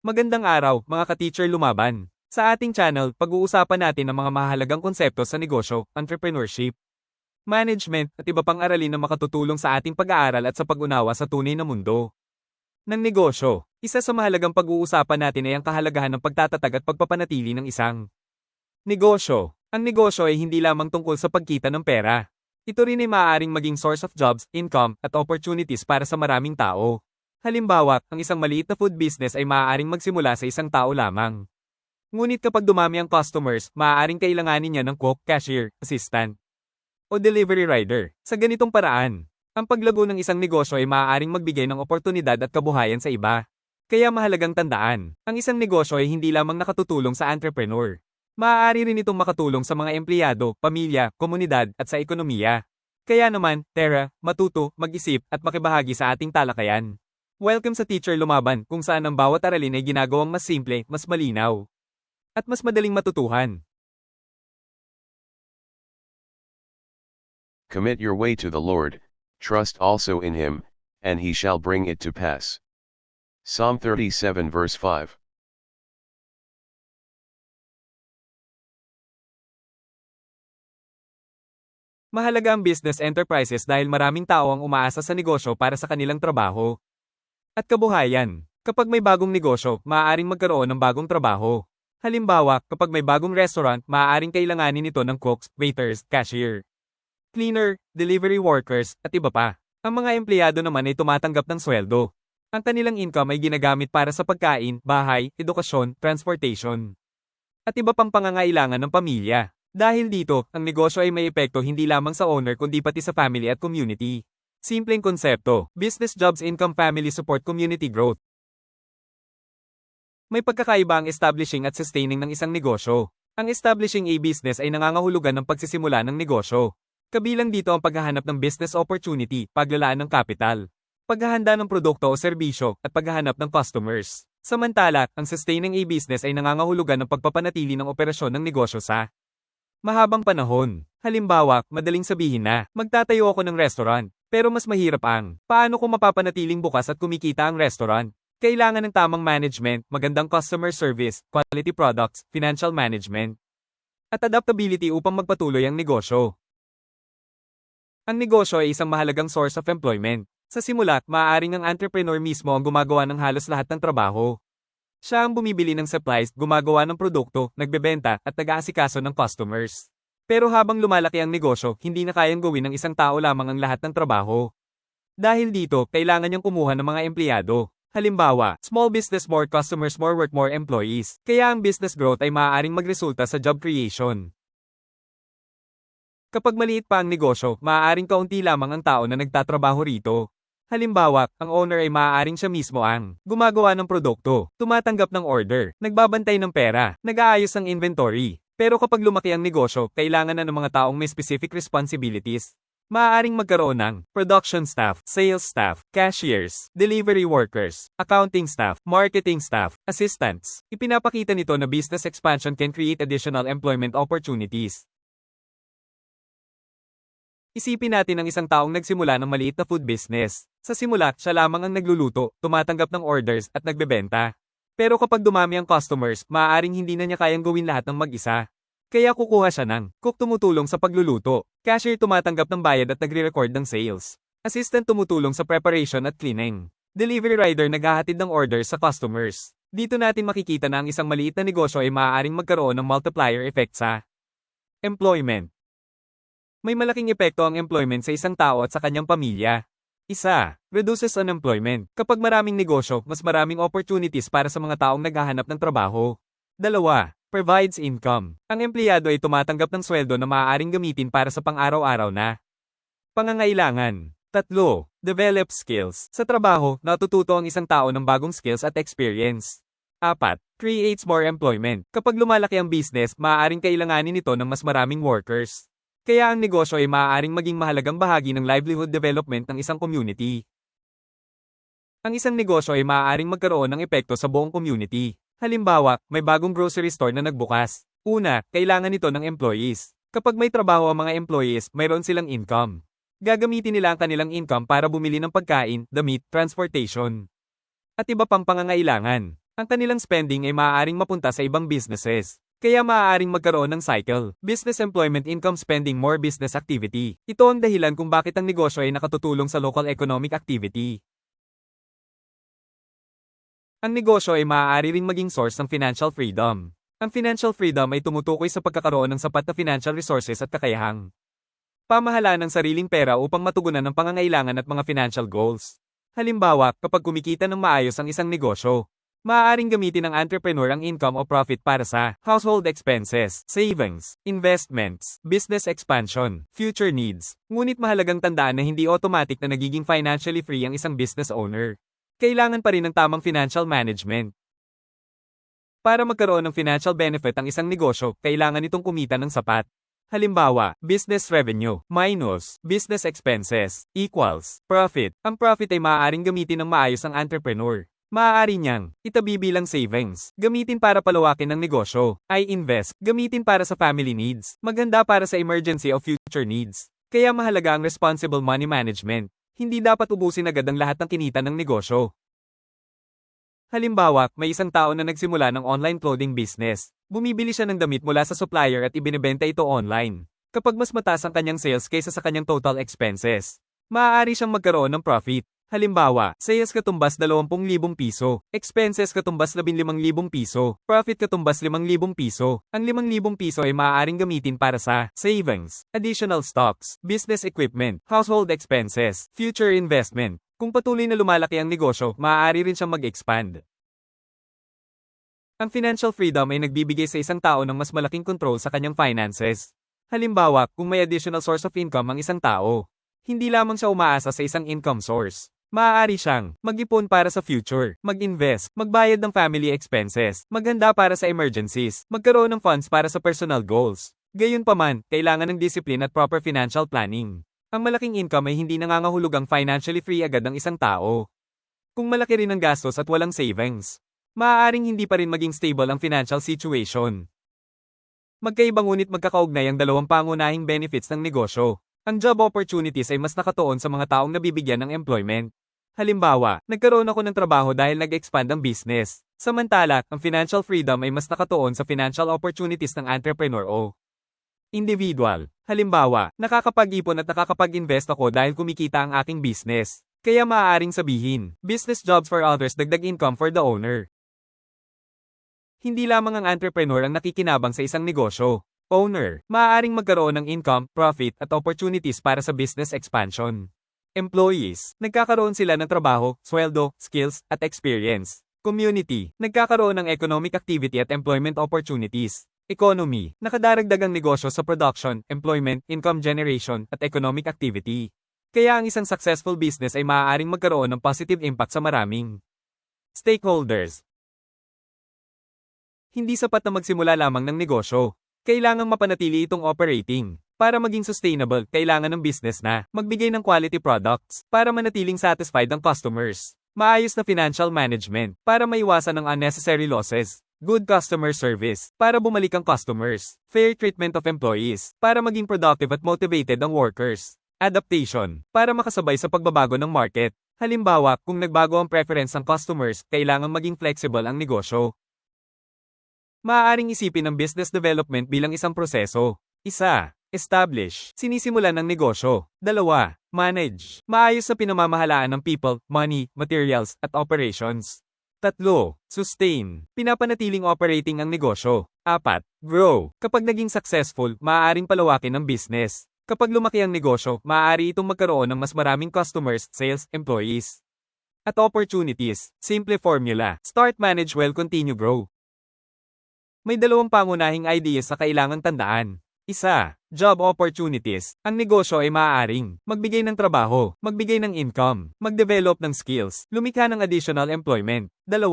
Magandang araw, mga ka-teacher lumaban. Sa ating channel, pag-uusapan natin ang mga mahalagang konsepto sa negosyo, entrepreneurship, management, at iba pang aralin na makatutulong sa ating pag-aaral at sa pag-unawa sa tunay na mundo ng negosyo. Isa sa mahalagang pag-uusapan natin ay ang kahalagahan ng pagtatatag at pagpapanatili ng isang negosyo. Ang negosyo ay hindi lamang tungkol sa pagkita ng pera. Ito rin ay maaaring maging source of jobs, income, at opportunities para sa maraming tao. Halimbawa, ang isang maliit na food business ay maaaring magsimula sa isang tao lamang. Ngunit kapag dumami ang customers, maaaring kailanganin niya ng cook, cashier, assistant, o delivery rider. Sa ganitong paraan, ang paglago ng isang negosyo ay maaaring magbigay ng oportunidad at kabuhayan sa iba. Kaya mahalagang tandaan, ang isang negosyo ay hindi lamang nakatutulong sa entrepreneur. Maaari rin itong makatulong sa mga empleyado, pamilya, komunidad, at sa ekonomiya. Kaya naman, tara, matuto, mag-isip, at makibahagi sa ating talakayan. Welcome sa Teacher Lumaban, kung saan ang bawat aralin ay ginagawang mas simple, mas malinaw, at mas madaling matutuhan. Commit your way to the Lord, trust also in him, and he shall bring it to pass. Psalm 37 verse 5. Mahalaga ang business enterprises dahil maraming tao ang umaasa sa negosyo para sa kanilang trabaho at kabuhayan. Kapag may bagong negosyo, maaaring magkaroon ng bagong trabaho. Halimbawa, kapag may bagong restaurant, maaaring kailanganin ito ng cooks, waiters, cashier, cleaner, delivery workers, at iba pa. Ang mga empleyado naman ay tumatanggap ng sweldo. Ang kanilang income ay ginagamit para sa pagkain, bahay, edukasyon, transportation, at iba pang pangangailangan ng pamilya. Dahil dito, ang negosyo ay may epekto hindi lamang sa owner kundi pati sa family at community. Simpleng konsepto, business jobs income family support community growth. May pagkakaiba ang establishing at sustaining ng isang negosyo. Ang establishing a business ay nangangahulugan ng pagsisimula ng negosyo. Kabilang dito ang paghahanap ng business opportunity, paglalaan ng kapital, paghahanda ng produkto o serbisyo, at paghahanap ng customers. Samantala, ang sustaining a business ay nangangahulugan ng pagpapanatili ng operasyon ng negosyo sa mahabang panahon. Halimbawa, madaling sabihin na, magtatayo ako ng restaurant. Pero mas mahirap ang, paano kung mapapanatiling bukas at kumikita ang restaurant? Kailangan ng tamang management, magandang customer service, quality products, financial management, at adaptability upang magpatuloy ang negosyo. Ang negosyo ay isang mahalagang source of employment. Sa simula, maaaring ang entrepreneur mismo ang gumagawa ng halos lahat ng trabaho. Siya ang bumibili ng supplies, gumagawa ng produkto, nagbebenta, at nag-aasikaso ng customers. Pero habang lumalaki ang negosyo, hindi na kayang gawin ng isang tao lamang ang lahat ng trabaho. Dahil dito, kailangan niyang kumuha ng mga empleyado. Halimbawa, small business more customers more work more employees. Kaya ang business growth ay maaaring magresulta sa job creation. Kapag maliit pa ang negosyo, maaaring kaunti lamang ang tao na nagtatrabaho rito. Halimbawa, ang owner ay maaaring siya mismo ang gumagawa ng produkto, tumatanggap ng order, nagbabantay ng pera, nag-aayos ng inventory. Pero kapag lumaki ang negosyo, kailangan na ng mga taong may specific responsibilities. Maaaring magkaroon ng production staff, sales staff, cashiers, delivery workers, accounting staff, marketing staff, assistants. Ipinapakita nito na business expansion can create additional employment opportunities. Isipin natin ang isang taong nagsimula ng maliit na food business. Sa simula, siya lamang ang nagluluto, tumatanggap ng orders, at nagbebenta. Pero kapag dumami ang customers, maaaring hindi na niya kayang gawin lahat ng mag-isa. Kaya kukuha siya ng cook tumutulong sa pagluluto, cashier tumatanggap ng bayad at nagre-record ng sales, assistant tumutulong sa preparation at cleaning, delivery rider naghahatid ng orders sa customers. Dito natin makikita na ang isang maliit na negosyo ay maaaring magkaroon ng multiplier effect sa employment. May malaking epekto ang employment sa isang tao at sa kanyang pamilya. Isa, reduces unemployment. Kapag maraming negosyo, mas maraming opportunities para sa mga taong naghahanap ng trabaho. Dalawa, provides income. Ang empleyado ay tumatanggap ng sweldo na maaaring gamitin para sa pang-araw-araw na pangangailangan. Tatlo, develop skills. Sa trabaho, natututo ang isang tao ng bagong skills at experience. Apat, creates more employment. Kapag lumalaki ang business, maaaring kailanganin ito ng mas maraming workers. Kaya ang negosyo ay maaaring maging mahalagang bahagi ng livelihood development ng isang community. Ang isang negosyo ay maaaring magkaroon ng epekto sa buong community. Halimbawa, may bagong grocery store na nagbukas. Una, kailangan ito ng employees. Kapag may trabaho ang mga employees, mayroon silang income. Gagamitin nila ang kanilang income para bumili ng pagkain, damit, transportation, at iba pang pangangailangan. Ang kanilang spending ay maaaring mapunta sa ibang businesses. Kaya maaaring magkaroon ng cycle. Business employment income spending more business activity. Ito ang dahilan kung bakit ang negosyo ay nakatutulong sa local economic activity. Ang negosyo ay maaari ring maging source ng financial freedom. Ang financial freedom ay tumutukoy sa pagkakaroon ng sapat na financial resources at kakayahang pamahalaan ng sariling pera upang matugunan ang pangangailangan at mga financial goals. Halimbawa, kapag kumikita ng maayos ang isang negosyo, maaaring gamitin ng entrepreneur ang income o profit para sa household expenses, savings, investments, business expansion, future needs. Ngunit mahalagang tandaan na hindi automatic na nagiging financially free ang isang business owner. Kailangan pa rin ng tamang financial management. Para magkaroon ng financial benefit ang isang negosyo, kailangan itong kumita ng sapat. Halimbawa, business revenue minus business expenses equals profit. Ang profit ay maaaring gamitin ng maayos ang entrepreneur. Maaari niyang itabi bilang savings, gamitin para palawakin ang negosyo, i-invest, gamitin para sa family needs, maghanda para sa emergency o future needs. Kaya mahalaga ang responsible money management. Hindi dapat ubusin agad ang lahat ng kinita ng negosyo. Halimbawa, may isang tao na nagsimula ng online clothing business. Bumibili siya ng damit mula sa supplier at ibinebenta ito online. Kapag mas mataas ang kanyang sales kaysa sa kanyang total expenses, maaari siyang magkaroon ng profit. Halimbawa, sales katumbas 20,000 piso, expenses katumbas 15,000 piso, profit katumbas 5,000 piso. Ang 5,000 piso ay maaaring gamitin para sa savings, additional stocks, business equipment, household expenses, future investment. Kung patuloy na lumalaki ang negosyo, maaari rin siyang mag-expand. Ang financial freedom ay nagbibigay sa isang tao ng mas malaking control sa kanyang finances. Halimbawa, kung may additional source of income ang isang tao, hindi lamang siya umaasa sa isang income source. Maaari siyang mag-ipon para sa future, mag-invest, magbayad ng family expenses, maghanda para sa emergencies, magkaroon ng funds para sa personal goals. Gayunpaman, kailangan ng discipline at proper financial planning. Ang malaking income ay hindi nangangahulugang financially free agad ng isang tao. Kung malaki rin ang gastos at walang savings, maaaring hindi pa rin maging stable ang financial situation. Magkaiba ngunit magkakaugnay ang dalawang pangunahing benefits ng negosyo. Ang job opportunities ay mas nakatuon sa mga taong nabibigyan ng employment. Halimbawa, nagkaroon ako ng trabaho dahil nag-expand ang business. Samantala, ang financial freedom ay mas nakatuon sa financial opportunities ng entrepreneur o individual. Halimbawa, nakakapag-ipon at nakakapag-invest ako dahil kumikita ang aking business. Kaya maaaring sabihin, business jobs for others, dagdag income for the owner. Hindi lamang ang entrepreneur ang nakikinabang sa isang negosyo. Owner, maaaring magkaroon ng income, profit, at opportunities para sa business expansion. Employees, nagkakaroon sila ng trabaho, sweldo, skills, at experience. Community, nagkakaroon ng economic activity at employment opportunities. Economy, nakadaragdag ang negosyo sa production, employment, income generation, at economic activity. Kaya ang isang successful business ay maaaring magkaroon ng positive impact sa maraming stakeholders. Hindi sapat na magsimula lamang ng negosyo. Kailangang mapanatili itong operating. Para maging sustainable, kailangan ng business na magbigay ng quality products para manatiling satisfied ang customers. Maayos na financial management para maiwasan ang unnecessary losses. Good customer service para bumalik ang customers. Fair treatment of employees para maging productive at motivated ang workers. Adaptation para makasabay sa pagbabago ng market. Halimbawa, kung nagbago ang preference ng customers, kailangang maging flexible ang negosyo. Maaaring isipin ang business development bilang isang proseso. 1. Establish. Sinisimulan ng negosyo. 2. Manage. Maayos sa pinamamahalaan ng people, money, materials, at operations. 3. Sustain. Pinapanatiling operating ang negosyo. 4. Grow. Kapag naging successful, maaaring palawakin ang business. Kapag lumaki ang negosyo, maaari itong magkaroon ng mas maraming customers, sales, employees, at opportunities. Simple formula. Start, manage well, continue, grow. May dalawang pangunahing ideas na kailangang tandaan. 1. Job opportunities. Ang negosyo ay maaaring magbigay ng trabaho, magbigay ng income, mag-develop ng skills, lumikha ng additional employment. 2.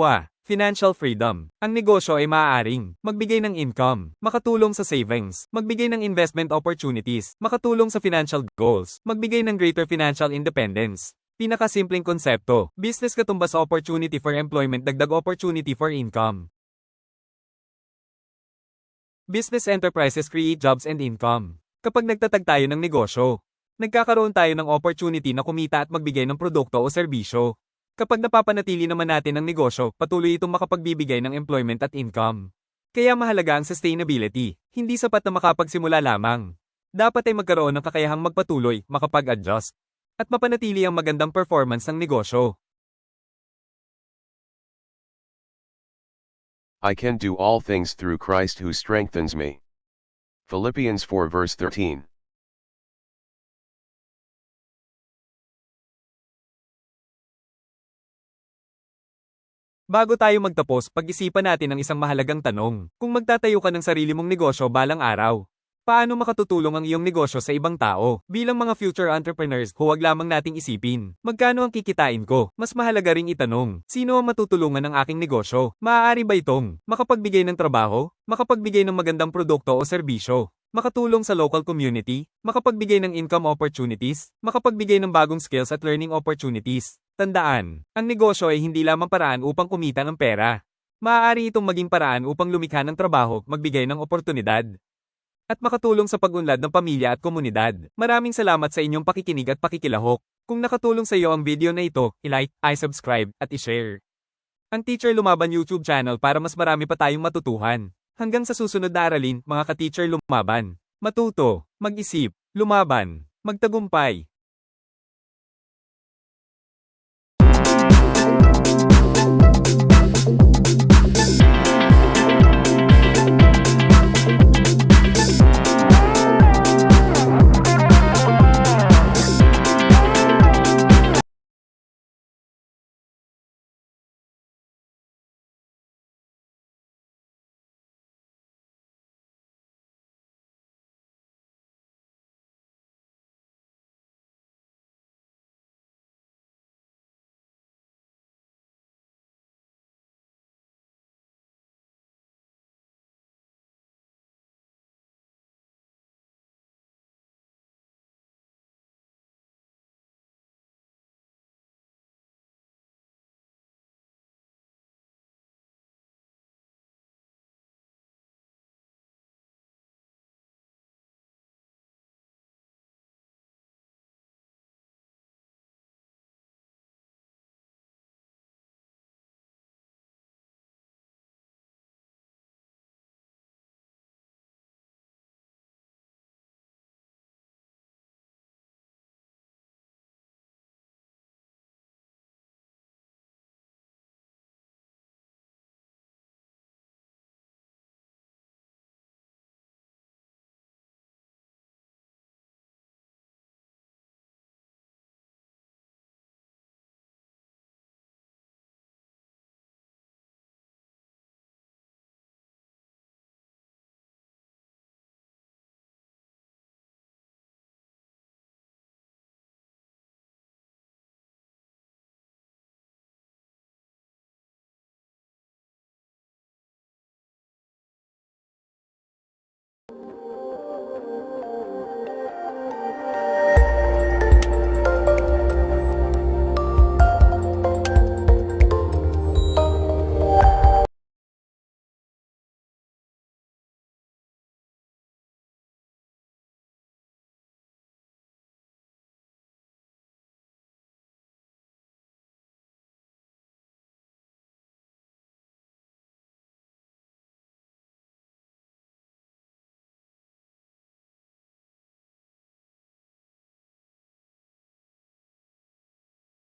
Financial freedom. Ang negosyo ay maaaring magbigay ng income, makatulong sa savings, magbigay ng investment opportunities, makatulong sa financial goals, magbigay ng greater financial independence. Pinakasimpleng konsepto, business katumbas opportunity for employment, dagdag opportunity for income. Business enterprises create jobs and income. Kapag nagtatag tayo ng negosyo, nagkakaroon tayo ng opportunity na kumita at magbigay ng produkto o serbisyo. Kapag napapanatili naman natin ang negosyo, patuloy itong makapagbibigay ng employment at income. Kaya mahalaga ang sustainability, hindi sapat na makapagsimula lamang. Dapat ay magkaroon ng kakayahang magpatuloy, makapag-adjust, at mapanatili ang magandang performance ng negosyo. I can do all things through Christ who strengthens me. Philippians 4 verse 13. Bago tayo magtapos, pag-isipan natin ang isang mahalagang tanong. Kung magtatayo ka ng sarili mong negosyo balang araw, paano makatutulong ang iyong negosyo sa ibang tao? Bilang mga future entrepreneurs, huwag lamang nating isipin, magkano ang kikitain ko? Mas mahalaga ring itanong, sino ang matutulungan ng aking negosyo? Maaari ba itong makapagbigay ng trabaho, makapagbigay ng magandang produkto o serbisyo, makatulong sa local community, makapagbigay ng income opportunities, makapagbigay ng bagong skills at learning opportunities? Tandaan, ang negosyo ay hindi lamang paraan upang kumita ng pera. Maaari itong maging paraan upang lumikha ng trabaho, magbigay ng oportunidad, at makatulong sa pag-unlad ng pamilya at komunidad. Maraming salamat sa inyong pakikinig at pakikilahok. Kung nakatulong sa iyo ang video na ito, i-like, i-subscribe, at i-share ang Teacher Lumaban YouTube channel para mas marami pa tayong matutuhan. Hanggang sa susunod na aralin, mga ka-Teacher Lumaban. Matuto, mag-isip, lumaban, magtagumpay.